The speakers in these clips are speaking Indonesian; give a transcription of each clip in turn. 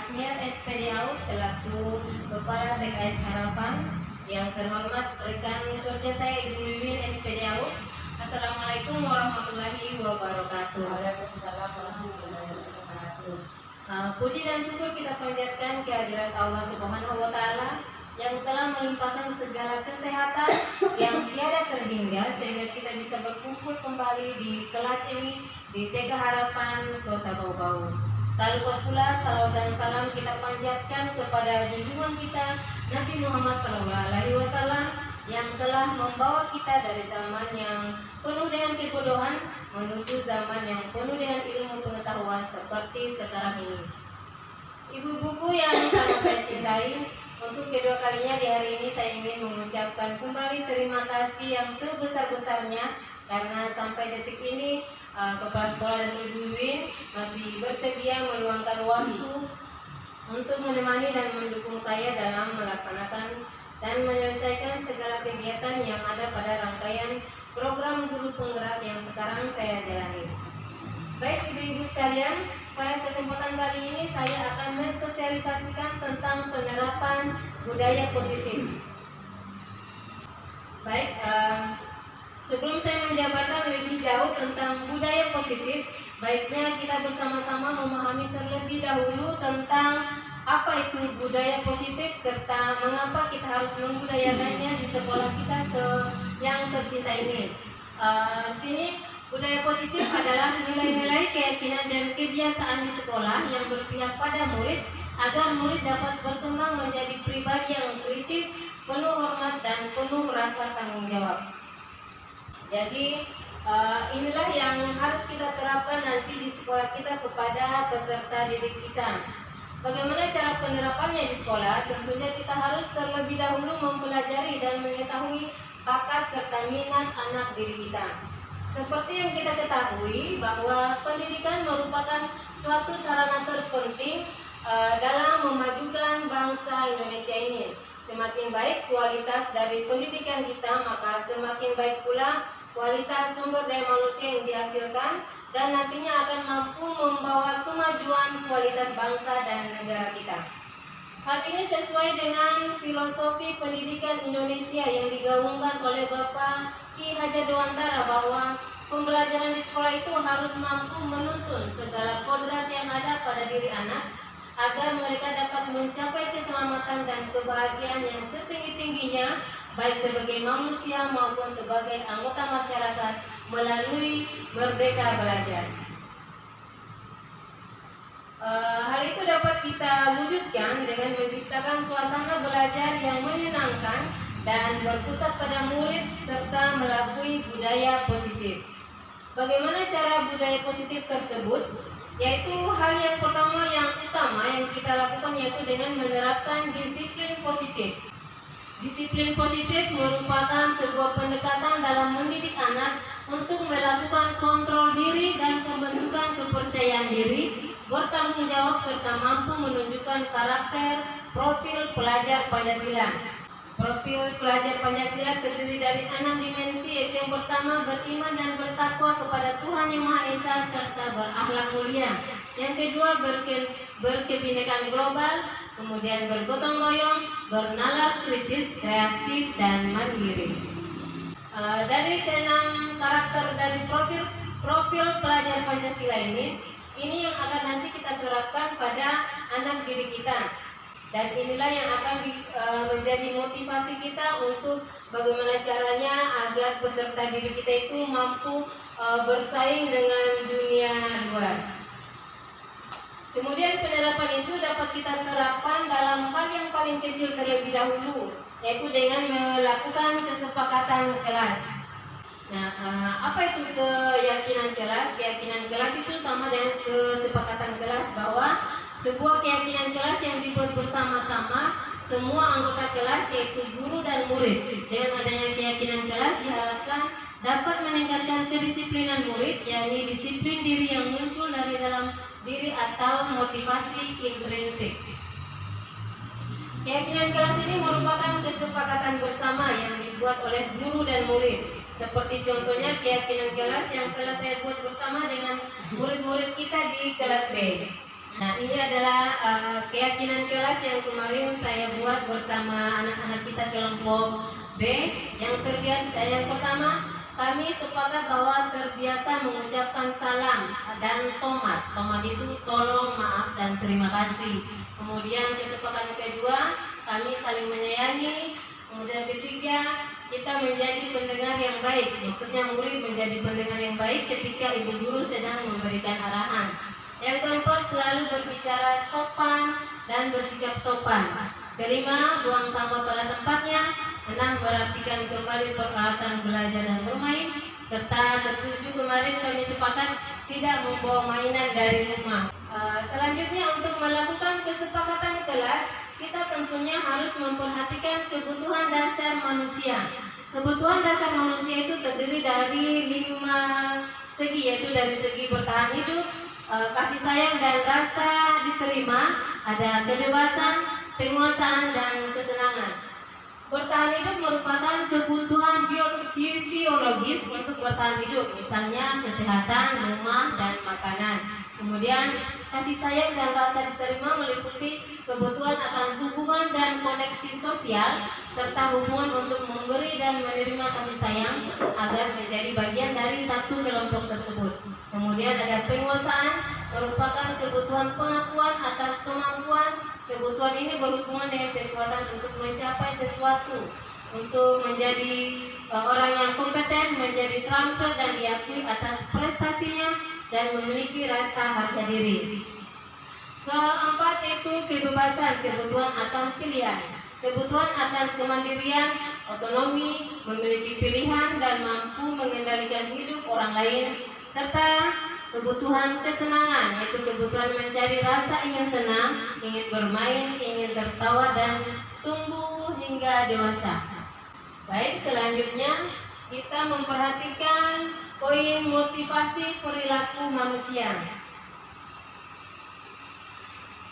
Asmiar SPDAU selaku Kepala TKS Harapan. Yang terhormat rekan kerja saya Ibu Wiwin SPDAU. Assalamualaikum warahmatullahi wabarakatuh. Waalaikumsalam warahmatullahi wabarakatuh. Puji dan syukur kita panjatkan kehadirat Allah Subhanahu wa Ta'ala yang telah melimpahkan segala kesehatan yang tiada terhingga sehingga kita bisa berkumpul kembali di kelas ini di TK Harapan Kota Bau-Bau. Tak lupa pula salawat dan salam kita panjatkan kepada junjungan kita Nabi Muhammad SAW yang telah membawa kita dari zaman yang penuh dengan kebodohan menuju zaman yang penuh dengan ilmu pengetahuan seperti sekarang ini. Ibu-ibuku yang sangat saya cintai, untuk kedua kalinya di hari ini saya ingin mengucapkan kembali terima kasih yang sebesar-besarnya karena sampai detik ini Kepala Sekolah dan Ibu Wiwin masih bersedia meluangkan waktu untuk menemani dan mendukung saya dalam melaksanakan dan menyelesaikan segala kegiatan yang ada pada rangkaian program guru penggerak yang sekarang saya jalani. Baik ibu-ibu sekalian, pada kesempatan kali ini saya akan mensosialisasikan tentang penerapan budaya positif. Baik, sebelum saya menjabarkan lebih jauh tentang budaya positif, baiknya kita bersama-sama memahami terlebih dahulu tentang apa itu budaya positif serta mengapa kita harus membudayakannya di sekolah kita yang tercinta ini. Di sini budaya positif adalah nilai-nilai, keyakinan dan kebiasaan di sekolah yang berpihak pada murid agar murid dapat berkembang menjadi pribadi yang kritis, penuh hormat dan penuh rasa tanggung jawab. Jadi inilah yang harus kita terapkan nanti di sekolah kita kepada peserta didik kita. Bagaimana cara penerapannya di sekolah? Tentunya kita harus terlebih dahulu mempelajari dan mengetahui bakat serta minat anak didik kita. Seperti yang kita ketahui bahwa pendidikan merupakan suatu sarana terpenting dalam memajukan bangsa Indonesia ini. Semakin baik kualitas dari pendidikan kita, maka semakin baik pula kualitas sumber daya manusia yang dihasilkan dan nantinya akan mampu membawa kemajuan kualitas bangsa dan negara kita. Hal ini sesuai dengan filosofi pendidikan Indonesia yang digaungkan oleh Bapak Ki Hajar Dewantara bahwa pembelajaran di sekolah itu harus mampu menuntun segala kodrat yang ada pada diri anak agar mereka dapat mencapai keselamatan dan kebahagiaan yang setinggi-tingginya baik sebagai manusia maupun sebagai anggota masyarakat melalui Merdeka Belajar. Hal itu dapat kita wujudkan dengan menciptakan suasana belajar yang menyenangkan dan berpusat pada murid serta melalui budaya positif. Bagaimana cara budaya positif tersebut? Yaitu hal yang pertama yang utama yang kita lakukan yaitu dengan menerapkan disiplin positif. Disiplin positif merupakan sebuah pendekatan dalam mendidik anak untuk melakukan kontrol diri dan pembentukan kepercayaan diri, bertanggung jawab serta mampu menunjukkan karakter profil pelajar Pancasila. Profil pelajar Pancasila terdiri dari 6 dimensi, yaitu yang pertama beriman dan bertakwa kepada Tuhan Yang Maha Esa serta berakhlak mulia. Yang kedua berkebinekaan global, kemudian bergotong royong, bernalar kritis, kreatif dan mandiri. Dari keenam karakter dari profil pelajar Pancasila ini yang akan nanti kita terapkan pada anak didik kita. Dan inilah yang akan menjadi motivasi kita untuk bagaimana caranya agar peserta didik kita itu mampu bersaing dengan dunia luar. Kemudian penerapan itu dapat kita terapkan dalam hal yang paling kecil terlebih dahulu, yaitu dengan melakukan kesepakatan kelas. Nah, apa itu keyakinan kelas? Keyakinan kelas itu sama dengan kesepakatan kelas bahwa sebuah keyakinan kelas yang dibuat bersama-sama semua anggota kelas yaitu guru dan murid. Dengan adanya keyakinan kelas diharapkan dapat meningkatkan kedisiplinan murid, yakni disiplin diri yang muncul dari dalam diri atau motivasi intrinsik. Keyakinan kelas ini merupakan kesepakatan bersama yang dibuat oleh guru dan murid. Seperti contohnya keyakinan kelas yang telah saya buat bersama dengan murid-murid kita di kelas B. Nah, ini adalah keyakinan kelas yang kemarin saya buat bersama anak-anak kita kelompok B. Yang pertama, kami sepakat bahwa terbiasa mengucapkan salam dan tomat. Tomat itu tolong, maaf, dan terima kasih. Kemudian kesepakatan kedua, kami saling menyayangi. Kemudian ketiga, kita menjadi pendengar yang baik. Maksudnya murid menjadi pendengar yang baik ketika ibu guru sedang memberikan arahan. Yang keempat, selalu berbicara sopan dan bersikap sopan. Kelima, buang sampah pada tempatnya. Enam, merapikan kembali peralatan belajar dan bermain. Serta ketujuh, kemarin kami sepakat tidak membawa mainan dari rumah. Selanjutnya, untuk melakukan kesepakatan kelas, kita tentunya harus memperhatikan kebutuhan dasar manusia. Kebutuhan dasar manusia itu terdiri dari 5 segi, yaitu dari segi bertahan hidup, kasih sayang dan rasa diterima, ada kebebasan, penguasaan, dan kesenangan. Bertahan hidup merupakan kebutuhan fisiologis untuk bertahan hidup, misalnya kesehatan, rumah, dan makanan. Kemudian kasih sayang dan rasa diterima meliputi kebutuhan akan hubungan dan koneksi sosial, serta hubungan untuk memberi dan menerima kasih sayang agar menjadi bagian dari satu kelompok tersebut. Kemudian ada penguasaan, merupakan kebutuhan pengakuan atas kemampuan. Kebutuhan ini berhubungan dengan kekuatan untuk mencapai sesuatu, untuk menjadi orang yang kompeten, menjadi terampil dan diakui atas prestasinya, dan memiliki rasa harga diri. Keempat itu kebebasan, kebutuhan akan pilihan. Kebutuhan akan kemandirian, otonomi, memiliki pilihan dan mampu mengendalikan hidup orang lain, serta kebutuhan kesenangan, yaitu kebutuhan mencari rasa ingin senang, ingin bermain, ingin tertawa, dan tumbuh hingga dewasa. Baik, selanjutnya kita memperhatikan poin motivasi perilaku manusia.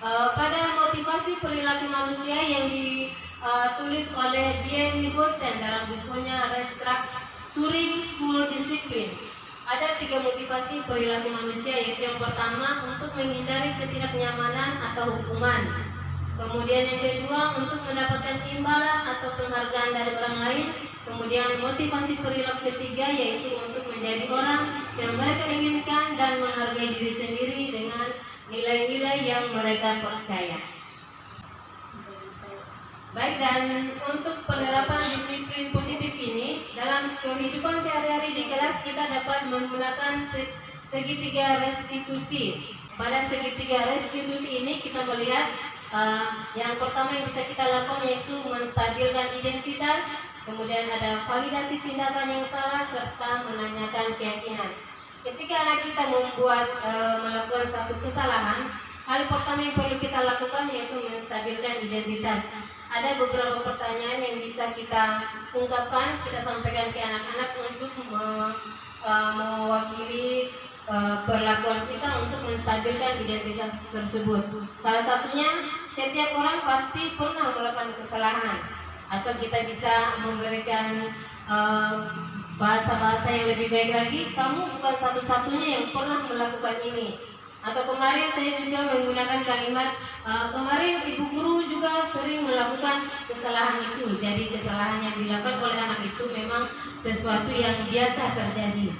Pada motivasi perilaku manusia yang ditulis oleh Diane Gosen dalam bukunya Restructuring School Discipline, ada 3 motivasi perilaku manusia, yaitu yang pertama untuk menghindari ketidaknyamanan atau hukuman. Kemudian yang kedua untuk mendapatkan imbalan atau penghargaan dari orang lain. Kemudian motivasi perilaku ketiga yaitu untuk menjadi orang yang mereka inginkan dan menghargai diri sendiri dengan nilai-nilai yang mereka percaya. Baik, dan untuk penerapan disiplin positif ini dalam kehidupan sehari-hari di kelas kita dapat menggunakan segitiga restitusi. Pada segitiga restitusi ini kita melihat yang pertama yang bisa kita lakukan yaitu menstabilkan identitas, kemudian ada validasi tindakan yang salah, serta menanyakan keyakinan. Ketika anak kita melakukan satu kesalahan, hal pertama yang perlu kita lakukan yaitu menstabilkan identitas. Ada beberapa pertanyaan yang bisa kita ungkapkan, kita sampaikan ke anak-anak untuk mewakili perlakuan kita untuk menstabilkan identitas tersebut. Salah satunya, setiap orang pasti pernah melakukan kesalahan, atau kita bisa memberikan bahasa-bahasa yang lebih baik lagi, kamu bukan satu-satunya yang pernah melakukan ini. Atau kemarin saya juga menggunakan kalimat kemarin ibu guru juga sering melakukan kesalahan itu. Jadi kesalahan yang dilakukan oleh anak itu memang sesuatu yang biasa terjadi.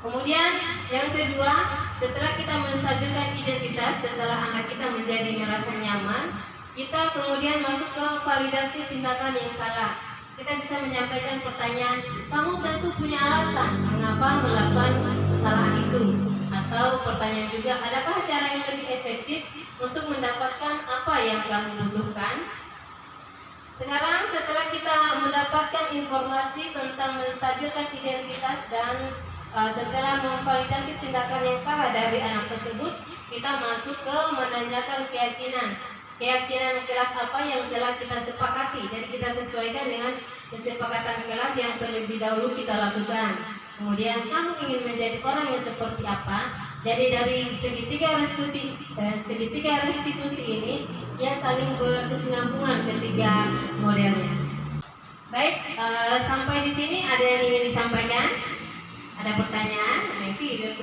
Kemudian yang kedua, setelah kita menstabilkan identitas, setelah anak kita menjadi merasa nyaman, kita kemudian masuk ke validasi tindakan yang salah. Kita bisa menyampaikan pertanyaan, kamu tentu punya alasan mengapa melakukan kesalahan itu. Atau pertanyaan juga, adakah cara yang lebih efektif untuk mendapatkan apa yang kamu butuhkan? Sekarang setelah kita mendapatkan informasi tentang menstabilkan identitas dan setelah memvalidasi tindakan yang salah dari anak tersebut, kita masuk ke menanyakan keyakinan. Keyakinan kelas apa yang telah kita sepakati. Jadi kita sesuaikan dengan kesepakatan kelas yang terlebih dahulu kita lakukan. Kemudian kamu ingin menjadi orang yang seperti apa? Jadi dari segitiga restitusi ini yang saling berkesinambungan ketiga modelnya. Baik, sampai di sini ada yang ingin disampaikan? Ada pertanyaan? Nanti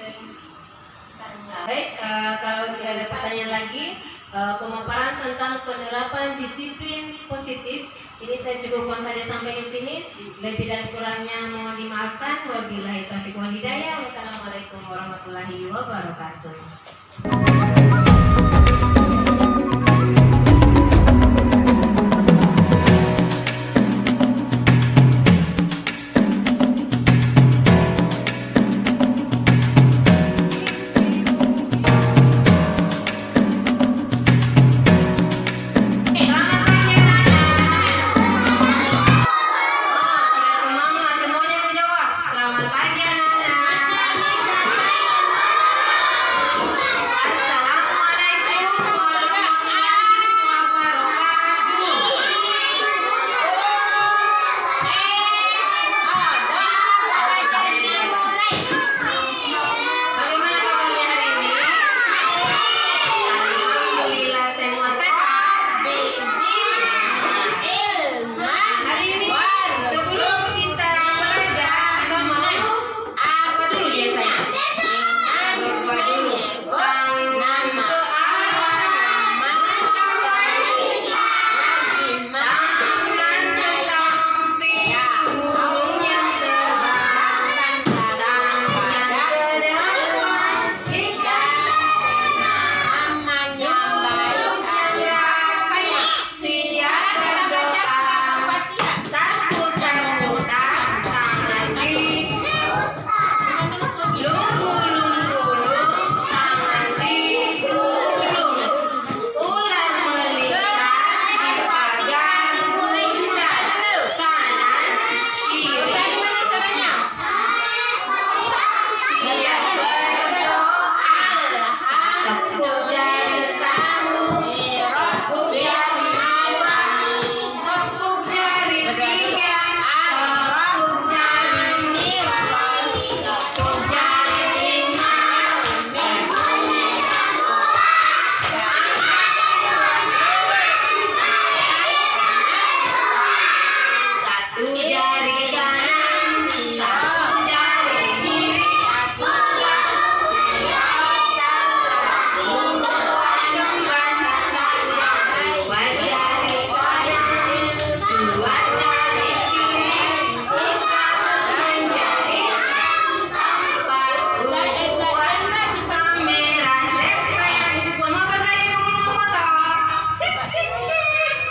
Baik, kalau tidak ada pertanyaan lagi, pemaparan tentang penerapan disiplin positif ini saya cukupkan saja sampai di sini. Lebih dan kurangnya mohon dimaafkan. Wabillahi taufiq wal hidayah. Wassalamualaikum warahmatullahi wabarakatuh.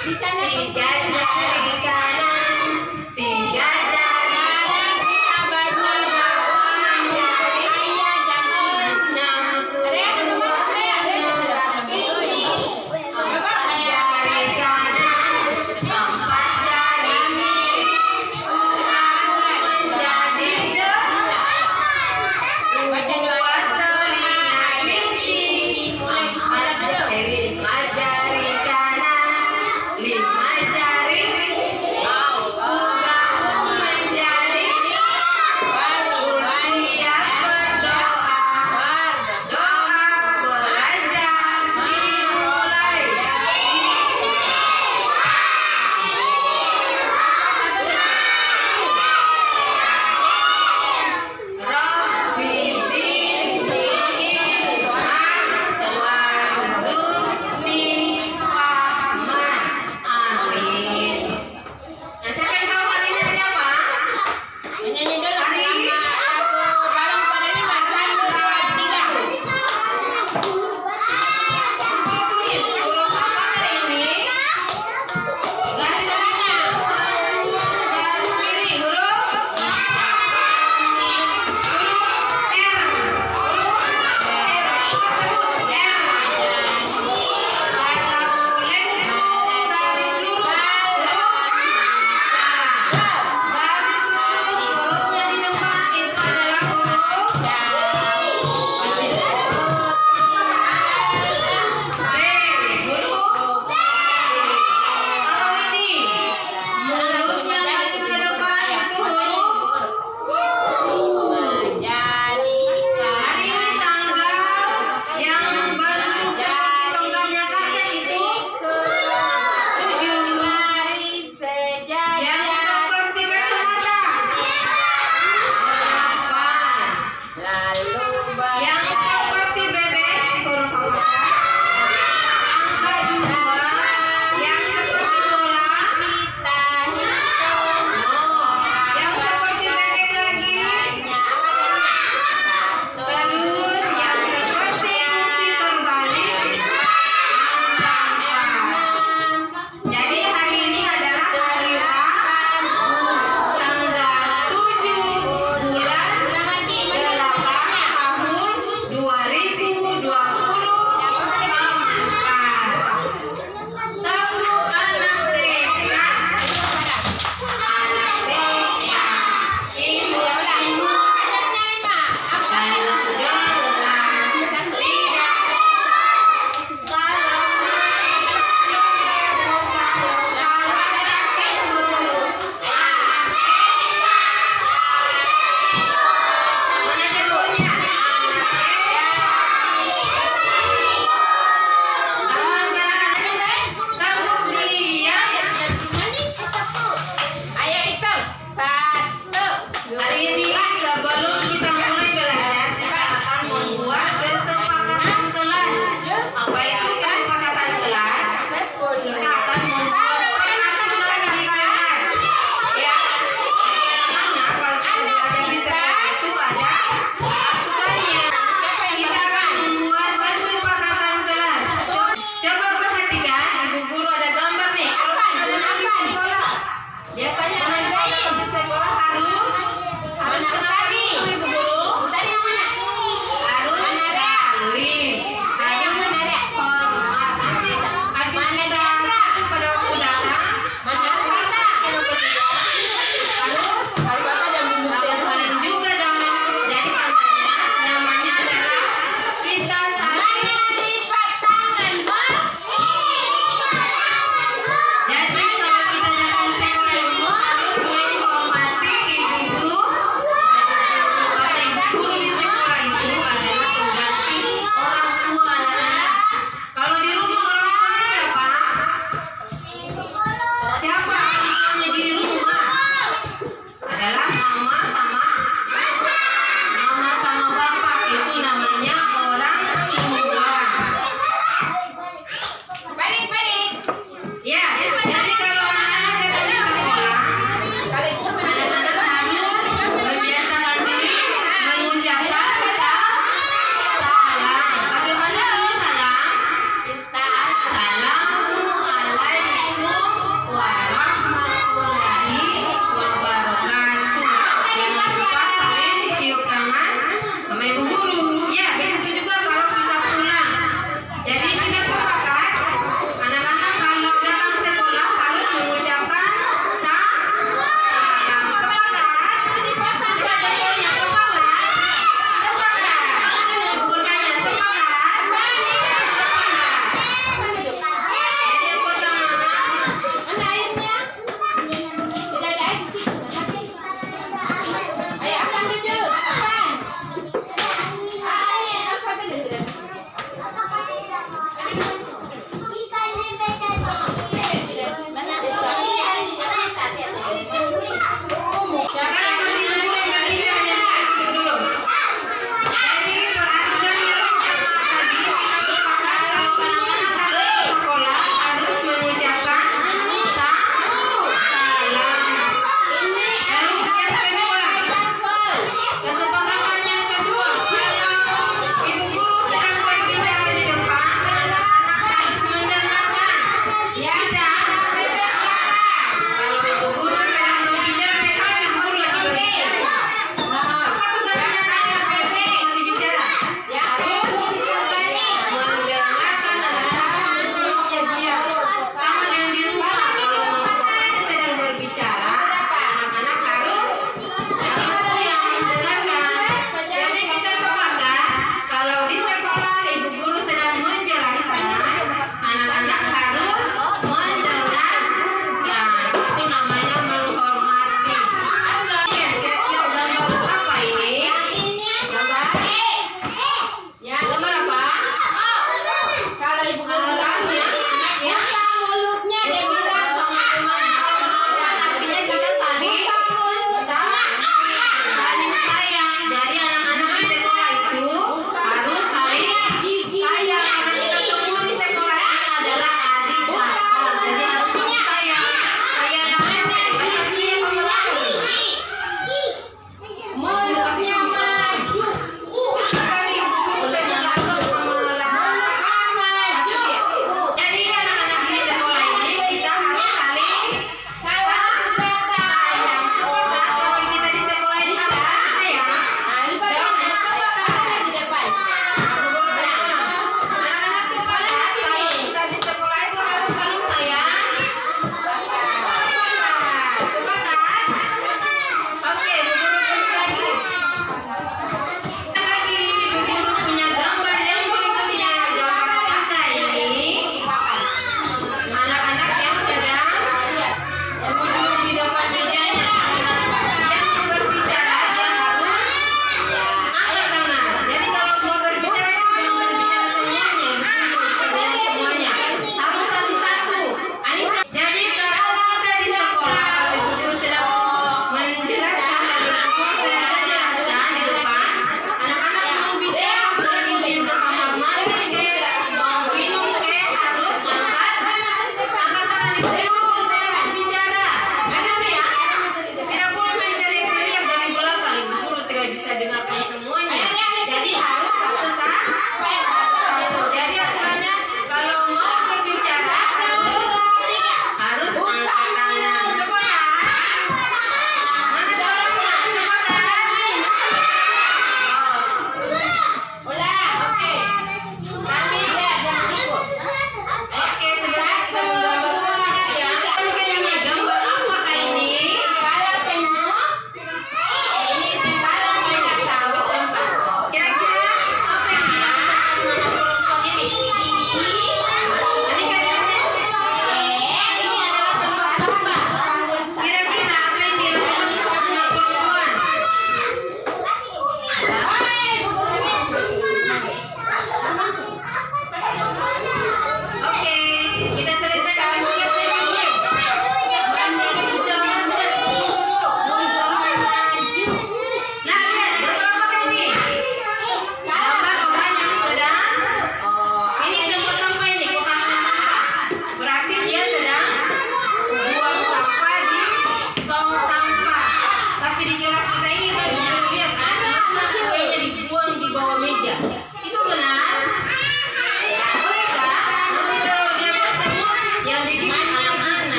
Di sana